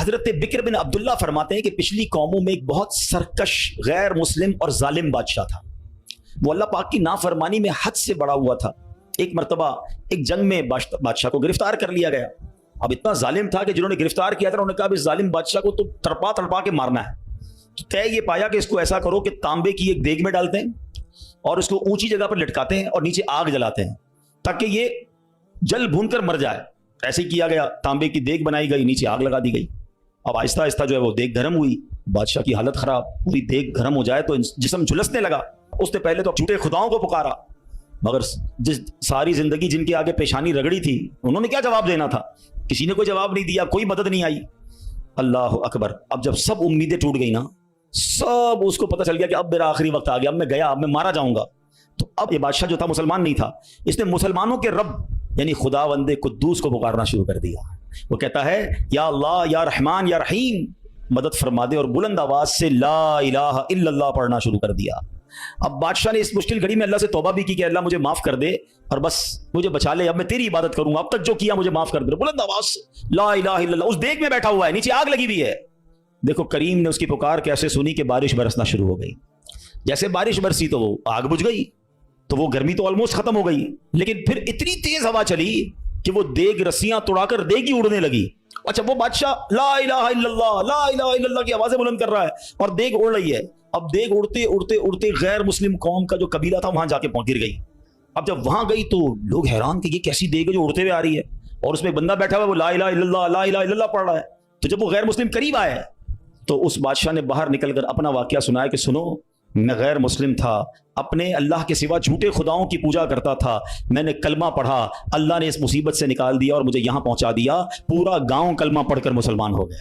حضرت بکر بن عبداللہ فرماتے ہیں کہ پچھلی قوموں میں ایک بہت سرکش غیر مسلم اور ظالم بادشاہ تھا. وہ اللہ پاک کی نافرمانی میں حد سے بڑا ہوا تھا. ایک مرتبہ ایک جنگ میں بادشاہ کو گرفتار کر لیا گیا. اب اتنا ظالم تھا کہ جنہوں نے گرفتار کیا تھا انہوں نے کہا اس ظالم بادشاہ کو تو تڑپا تڑپا کے مارنا ہے. تو طے یہ پایا کہ اس کو ایسا کرو کہ تانبے کی ایک دیگ میں ڈالتے ہیں اور اس کو اونچی جگہ پر لٹکاتے ہیں اور نیچے آگ جلاتے ہیں تاکہ یہ جل بھون کر مر جائے. ایسے ہی کیا گیا. تانبے کی دیگ بنائی گئی, نیچے آگ لگا دی گئی. اب آہستہ آہستہ جو ہے وہ دیگ گرم ہوئی. بادشاہ کی حالت خراب. پوری دیگ گرم ہو جائے تو جسم جھلسنے لگا. اس نے پہلے تو جھوٹے خداؤں کو پکارا, مگر جس ساری زندگی جن کے آگے پیشانی رگڑی تھی انہوں نے کیا جواب دینا تھا؟ کسی نے کوئی جواب نہیں دیا, کوئی مدد نہیں آئی. اللہ اکبر. اب جب سب امیدیں ٹوٹ گئی نا, سب اس کو پتہ چل گیا کہ اب میرا آخری وقت آ گیا, اب میں گیا, اب میں مارا جاؤں گا. تو اب یہ بادشاہ جو تھا مسلمان نہیں تھا, اس نے مسلمانوں کے رب یعنی خداوند قدوس کو پکارنا شروع کر دیا. وہ کہتا ہے یا اللہ یا رحمان یا رحیم مدد فرما دے, اور بلند آواز سے لا الہ الا اللہ پڑھنا شروع کر دیا. اب بادشاہ نے اس مشکل گھڑی میں اللہ سے توبہ بھی کی کہ اللہ مجھے معاف کر دے اور بس مجھے بچا لے, اب میں تیری عبادت کروں گا, اب تک جو کیا مجھے معاف کر دے. بلند آواز سے لا الہ الا اللہ. اس دیگ میں بیٹھا ہوا ہے, نیچے آگ لگی ہوئی ہے. دیکھو کریم نے اس کی پکار کیسے سنی کہ بارش برسنا شروع ہو گئی. جیسے بارش برسی تو وہ آگ بجھ گئی, تو وہ گرمی تو آلموسٹ ختم ہو گئی, لیکن پھر اتنی تیز ہوا چلی کہ وہ دیگ رسیاں توڑا کر دیگ ہی اڑنے لگی. اچھا وہ بادشاہ لا الہ الا اللہ لا الہ الا اللہ کی آوازیں بلند کر رہا ہے اور دیگ اڑ رہی ہے. اب دیگ اڑتے اڑتے اڑتے غیر مسلم قوم کا جو قبیلہ تھا وہاں جا کے گر گئی. اب جب وہاں گئی تو لوگ حیران کہ یہ کیسی دیگ ہے جو اڑتے ہوئے آ رہی ہے, اور اس میں بندہ بیٹھا ہوا ہے وہ لا الہ الا اللہ لا الہ الا اللہ پڑھ رہا ہے. تو جب وہ غیر مسلم قریب آئے تو اس بادشاہ نے باہر نکل کر اپنا واقعہ سنایا کہ سنو, میں غیر مسلم تھا, اپنے اللہ کے سوا جھوٹے خداؤں کی پوجا کرتا تھا, میں نے کلمہ پڑھا, اللہ نے اس مصیبت سے نکال دیا اور مجھے یہاں پہنچا دیا. پورا گاؤں کلمہ پڑھ کر مسلمان ہو گئے.